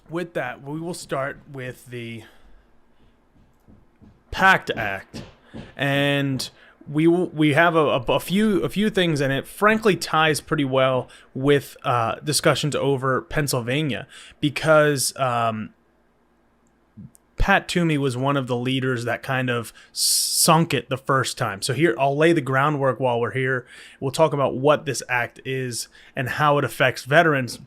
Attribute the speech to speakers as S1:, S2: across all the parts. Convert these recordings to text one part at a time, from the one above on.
S1: with that, we will start with the PACT Act, and we have a few things, and it frankly ties pretty well with discussions over Pennsylvania, because Pat Toomey was one of the leaders that kind of sunk it the first time. So here, I'll lay the groundwork while we're here. We'll talk about what this act is and how it affects veterans.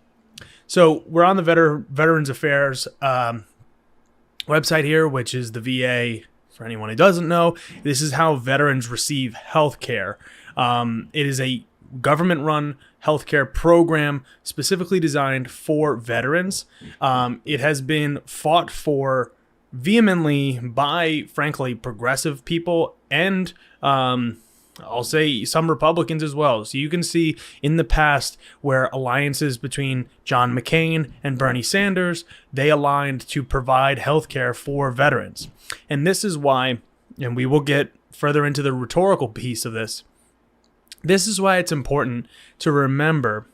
S1: So we're on the Veterans Affairs website here, which is the VA. For anyone who doesn't know, this is how veterans receive health care. It is a government-run healthcare program specifically designed for veterans. It has been fought for vehemently by, frankly, progressive people and I'll say some Republicans as well. So you can see in the past where alliances between John McCain and Bernie Sanders, they aligned to provide health care for veterans. And this is why, and we will get further into the rhetorical piece of this, this is why it's important to remember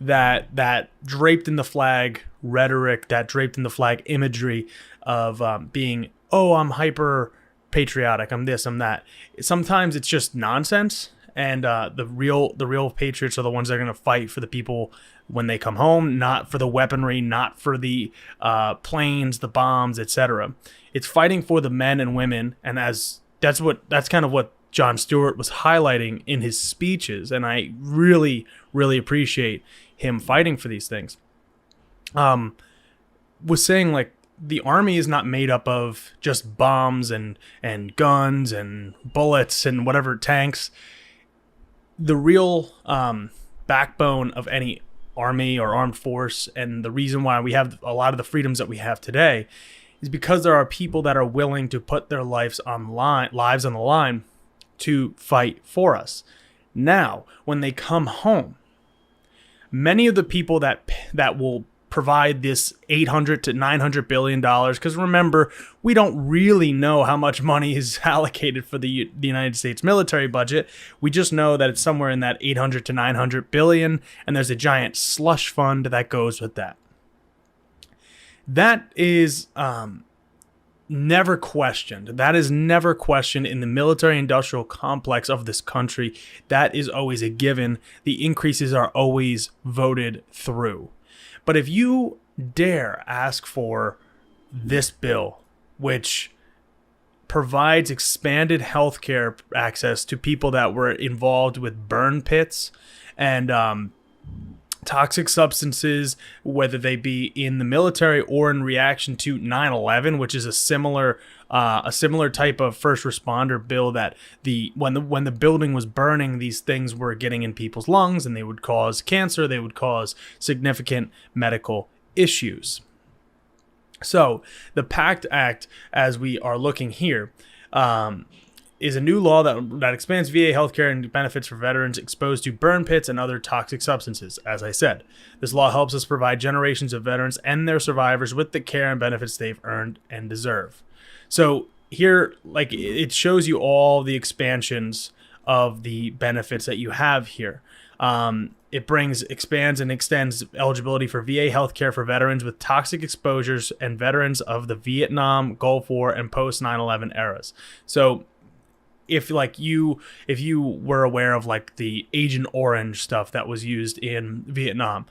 S1: that draped in the flag rhetoric, that draped in the flag imagery of being, oh, I'm hyper patriotic, I'm this, I'm that. Sometimes it's just nonsense, and the real patriots are the ones that are going to fight for the people when they come home, not for the weaponry, not for the planes, the bombs, etc. It's fighting for the men and women, and that's kind of what Jon Stewart was highlighting in his speeches, and I really appreciate him fighting for these things. Was saying, like, the army is not made up of just bombs and guns and bullets and whatever, tanks. The real backbone of any army or armed force, and the reason why we have a lot of the freedoms that we have today, is because there are people that are willing to put their lives on the line to fight for us. Now, when they come home, many of the people that will provide this $800 to $900 billion, because remember, we don't really know how much money is allocated for the United States military budget. We just know that it's somewhere in that $800 to $900 billion, and there's a giant slush fund that goes with that. That is never questioned. That is never questioned in the military-industrial complex of this country. That is always a given. The increases are always voted through. But if you dare ask for this bill, which provides expanded healthcare access to people that were involved with burn pits and toxic substances, whether they be in the military or in reaction to 9/11, which is a similar type of first responder bill, that when the building was burning, these things were getting in people's lungs and they would cause cancer, they would cause significant medical issues. So the PACT Act, as we are looking here, is a new law that expands VA healthcare and benefits for veterans exposed to burn pits and other toxic substances. As I said, this law helps us provide generations of veterans and their survivors with the care and benefits they've earned and deserve. So here, like, it shows you all the expansions of the benefits that you have here. It expands and extends eligibility for VA healthcare for veterans with toxic exposures and veterans of the Vietnam, Gulf War, and post 9/11 eras. So if you were aware of, like, the Agent Orange stuff that was used in Vietnam,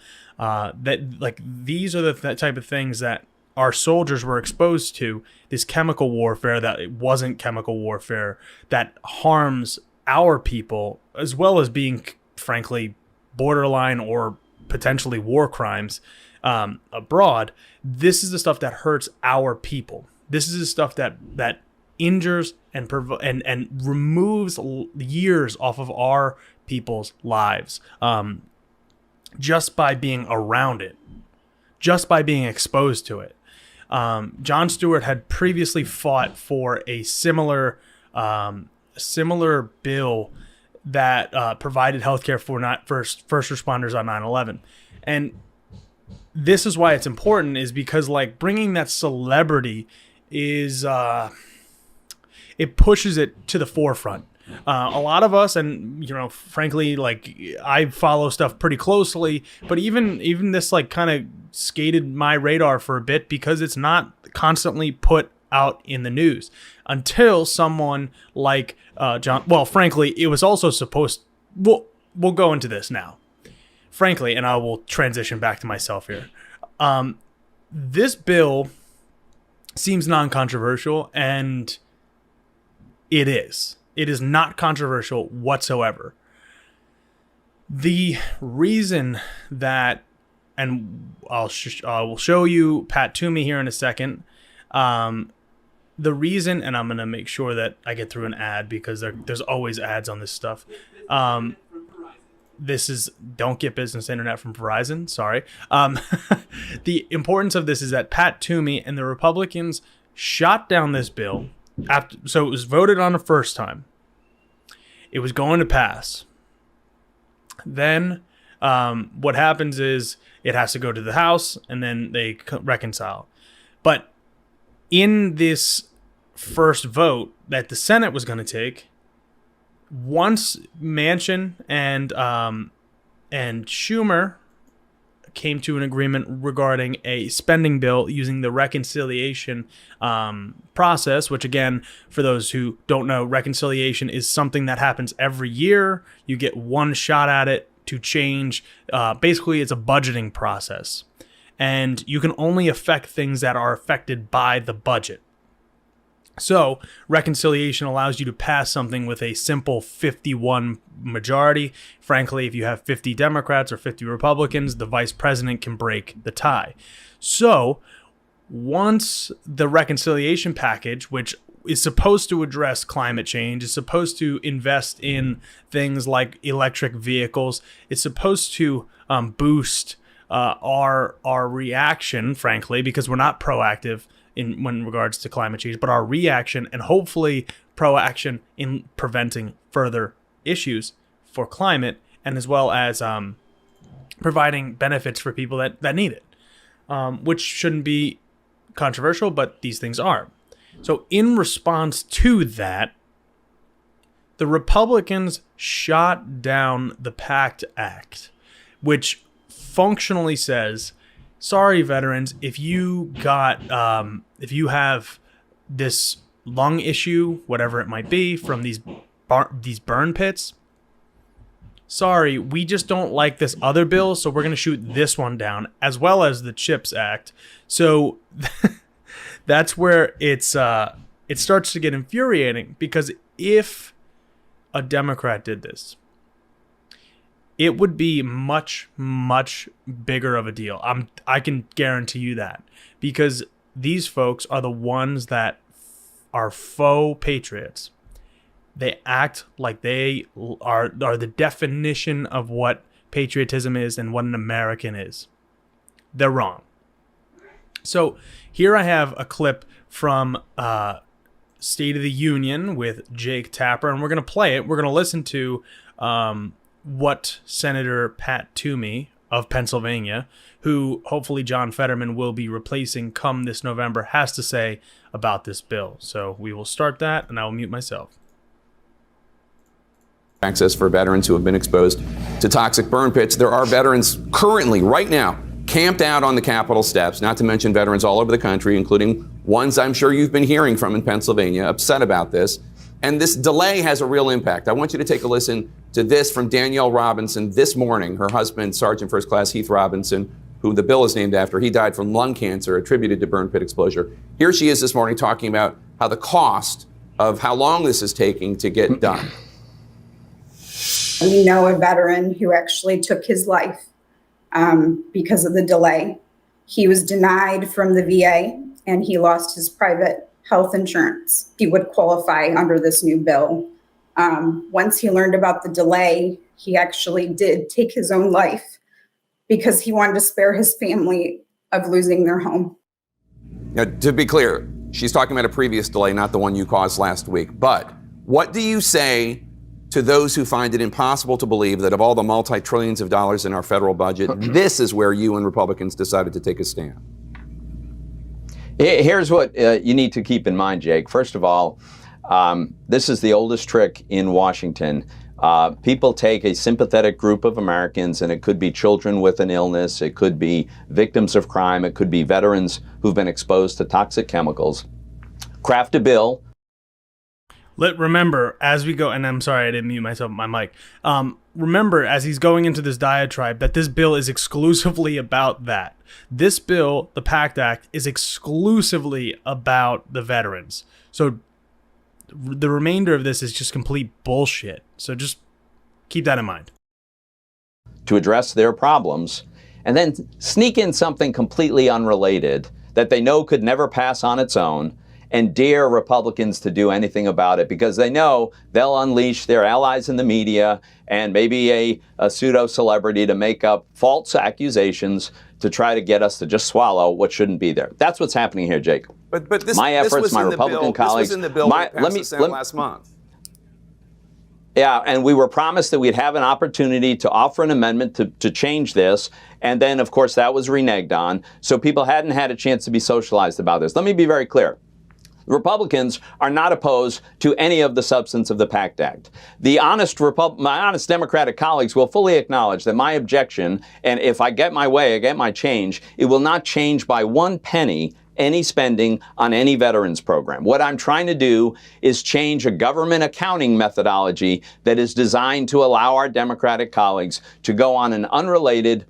S1: these are the type of things that our soldiers were exposed to, this chemical warfare that it wasn't chemical warfare that harms our people, as well as being, frankly, borderline or potentially war crimes abroad. This is the stuff that hurts our people. This is the stuff that injures and removes years off of our people's lives, just by being around it, just by being exposed to it. Jon Stewart had previously fought for a similar bill that provided healthcare for not first responders on 9/11, and this is why it's important, is because, like, bringing that celebrity is it pushes it to the forefront. A lot of us, and frankly, like I follow stuff pretty closely, but even this like kind of skated my radar for a bit because it's not constantly put out in the news until someone like Jon. Well, frankly, it was also supposed. We'll go into this now. Frankly, and I will transition back to myself here. This bill seems non-controversial, and it is. It is not controversial whatsoever. The reason that, and I will show you Pat Toomey here in a second. The reason, and I'm going to make sure that I get through an ad because there's always ads on this stuff. This is, don't get business internet from Verizon. Sorry. The importance of this is that Pat Toomey and the Republicans shot down this bill. So it was voted on the first time. It was going to pass. Then what happens is it has to go to the House and then they reconcile. But in this first vote that the Senate was going to take, once Manchin and Schumer came to an agreement regarding a spending bill using the reconciliation process, which again, for those who don't know, reconciliation is something that happens every year. You get one shot at it to change. Basically, it's a budgeting process. And you can only affect things that are affected by the budget. So reconciliation allows you to pass something with a simple 51 majority. Frankly, if you have 50 Democrats or 50 Republicans, the vice president can break the tie. So once the reconciliation package, which is supposed to address climate change, is supposed to invest in things like electric vehicles, it's supposed to boost our reaction, frankly, because we're not proactive in regards to climate change, but our reaction and hopefully proaction in preventing further issues for climate, and as well as providing benefits for people that need it, which shouldn't be controversial, but these things are. So in response to that, the Republicans shot down the PACT Act, which functionally says, sorry, veterans, if you have this lung issue, whatever it might be, from these burn pits, sorry, we just don't like this other bill, so we're going to shoot this one down, as well as the CHIPS Act. So that's where it starts to get infuriating, because if a Democrat did this, it would be much, much bigger of a deal. I can guarantee you that, because these folks are the ones that are faux patriots. They act like they are the definition of what patriotism is and what an American is. They're wrong. So here I have a clip from State of the Union with Jake Tapper, and we're going to play it. We're going to listen to what Senator Pat Toomey of Pennsylvania, who hopefully John Fetterman will be replacing come this November, has to say about this bill. So we will start that, and I will mute myself.
S2: Access for veterans who have been exposed to toxic burn pits. There are veterans currently, right now, camped out on the Capitol steps, not to mention veterans all over the country, including ones I'm sure you've been hearing from in Pennsylvania, upset about this. And this delay has a real impact. I want you to take a listen to this from Danielle Robinson this morning. Her husband, Sergeant First Class Heath Robinson, who the bill is named after, he died from lung cancer attributed to burn pit exposure. Here she is this morning talking about how the cost of how long this is taking to get done.
S3: We know a veteran who actually took his life because of the delay. He was denied from the VA and he lost his private health insurance. He would qualify under this new bill. Once he learned about the delay, he actually did take his own life because he wanted to spare his family of losing their home.
S2: Now, to be clear, she's talking about a previous delay, not the one you caused last week. But what do you say to those who find it impossible to believe that of all the multi-trillions of dollars in our federal budget, this is where you and Republicans decided to take a stand?
S4: Here's what you need to keep in mind, Jake. First of all, This is the oldest trick in Washington. People take a sympathetic group of Americans, and it could be children with an illness, it could be victims of crime, it could be veterans who've been exposed to toxic chemicals, craft a bill.
S1: Remember, as we go, and I'm sorry I didn't mute my mic. Remember, as he's going into this diatribe, that this bill is exclusively about that. This bill, the PACT Act, is exclusively about the veterans. So the remainder of this is just complete bullshit. So just keep that in mind.
S4: To address their problems, and then sneak in something completely unrelated that they know could never pass on its own, and dare Republicans to do anything about it, because they know they'll unleash their allies in the media and maybe a pseudo-celebrity to make up false accusations to try to get us to just swallow what shouldn't be there. That's what's happening here, Jake.
S2: But this,
S4: my efforts,
S2: this was
S4: my
S2: in
S4: Republican
S2: the bill.
S4: colleagues.
S2: This was in the bill that passed the Senate last month.
S4: Yeah, and we were promised that we'd have an opportunity to offer an amendment to change this. And then, of course, that was reneged on. So people hadn't had a chance to be socialized about this. Let me be very clear. Republicans are not opposed to any of the substance of the PACT Act. My honest Democratic colleagues will fully acknowledge that my objection, and if I get my way, I get my change, it will not change by 1 penny any spending on any veterans program. What I'm trying to do is change a government accounting methodology that is designed to allow our Democratic colleagues to go on an unrelated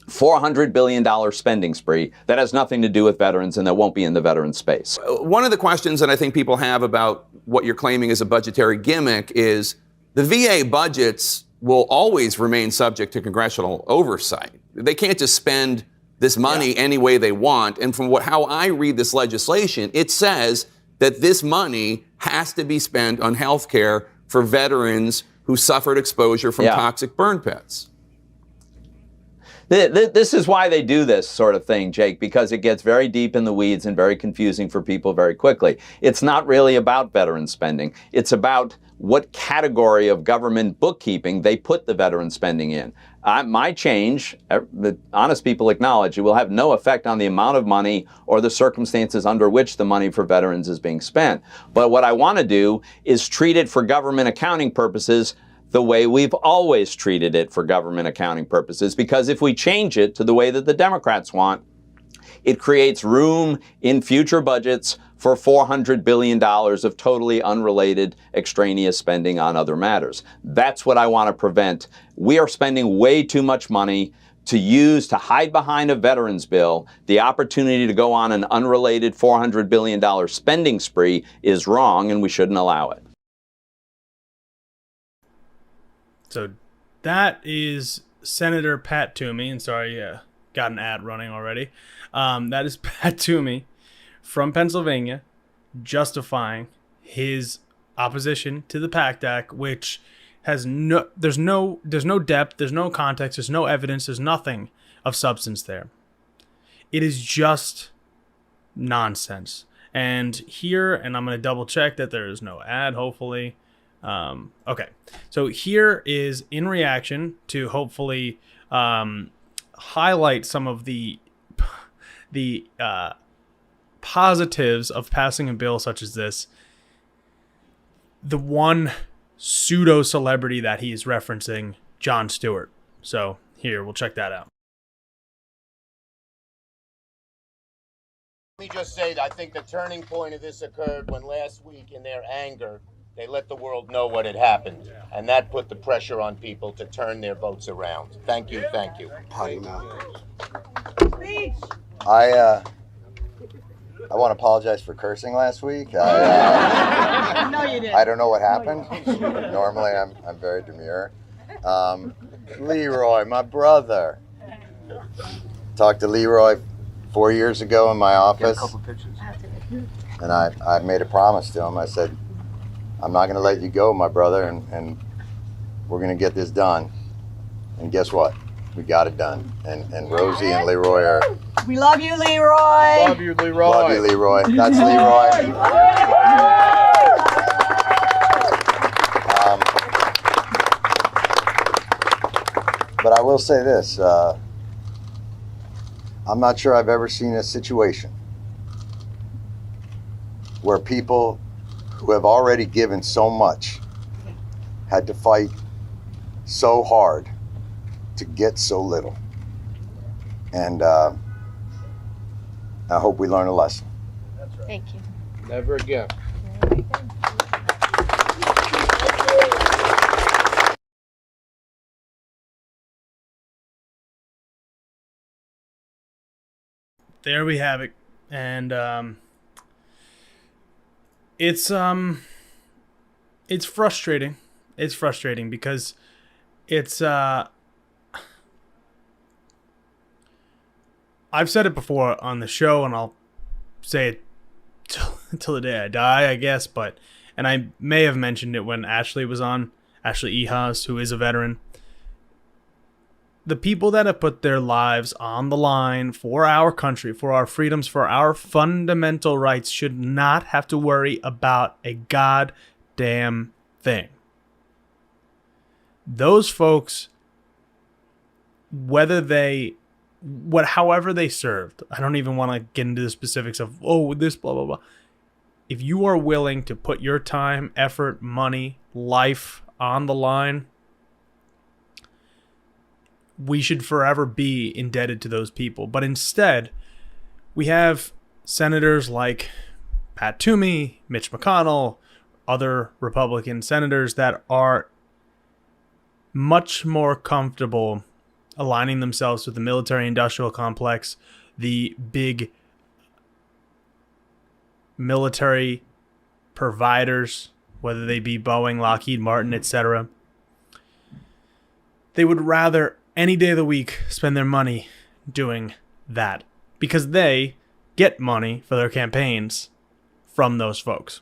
S4: $400 billion spending spree that has nothing to do with veterans and that won't be in the veteran space.
S2: One of the questions that I think people have about what you're claiming is a budgetary gimmick is the VA budgets will always remain subject to congressional oversight. They can't just spend this money any way they want. And from how I read this legislation, it says that this money has to be spent on health care for veterans who suffered exposure from toxic burn pits.
S4: This is why they do this sort of thing, Jake, because it gets very deep in the weeds and very confusing for people very quickly. It's not really about veteran spending. It's about what category of government bookkeeping they put the veteran spending in. My change, the honest people acknowledge, it will have no effect on the amount of money or the circumstances under which the money for veterans is being spent. But what I want to do is treat it for government accounting purposes the way we've always treated it for government accounting purposes, because if we change it to the way that the Democrats want, it creates room in future budgets for $400 billion of totally unrelated extraneous spending on other matters. That's what I want to prevent. We are spending way too much money to hide behind a veterans bill. The opportunity to go on an unrelated $400 billion spending spree is wrong, and we shouldn't allow it.
S1: So that is Senator Pat Toomey, and sorry, got an ad running already. That is Pat Toomey from Pennsylvania justifying his opposition to the PACT Act, which has there's no depth, there's no context, there's no evidence, there's nothing of substance there. It is just nonsense. And here, and I'm going to double check that there is no ad, hopefully. Okay, so here is in reaction to hopefully highlight some of the positives of passing a bill such as this. The one pseudo celebrity that he is referencing, Jon Stewart. So here, we'll check that out.
S5: Let me just say that I think the turning point of this occurred when last week, in their anger, they let the world know what had happened, and that put the pressure on people to turn their votes around. Thank you, thank you.
S6: I want to apologize for cursing last week. No, you didn't. I don't know what happened. Normally, I'm very demure. Leroy, my brother. Talked to Leroy 4 years ago in my office, and I made a promise to him. I said, I'm not going to let you go, my brother, and we're going to get this done. And guess what? We got it done. And Rosie and Leroy are...
S7: We love you, Leroy.
S5: Love you, Leroy.
S6: Love you, Leroy. That's Leroy. But I will say this. I'm not sure I've ever seen a situation where people who have already given so much had to fight so hard to get so little. And I hope we learn a lesson.
S7: Thank you.
S8: Never again.
S1: There we have it. And it's frustrating. It's frustrating because it's I've said it before on the show, and I'll say it till the day I die, I guess, and I may have mentioned it when Ashley was on, Ashley Ehas, who is a veteran. The people that have put their lives on the line for our country, for our freedoms, for our fundamental rights should not have to worry about a goddamn thing. Those folks, however they served, I don't even want to get into the specifics of, this, blah, blah, blah. If you are willing to put your time, effort, money, life on the line, we should forever be indebted to those people. But instead, we have senators like Pat Toomey, Mitch McConnell, other Republican senators that are much more comfortable aligning themselves with the military-industrial complex, the big military providers, whether they be Boeing, Lockheed Martin, etc. They would rather any day of the week spend their money doing that because they get money for their campaigns from those folks.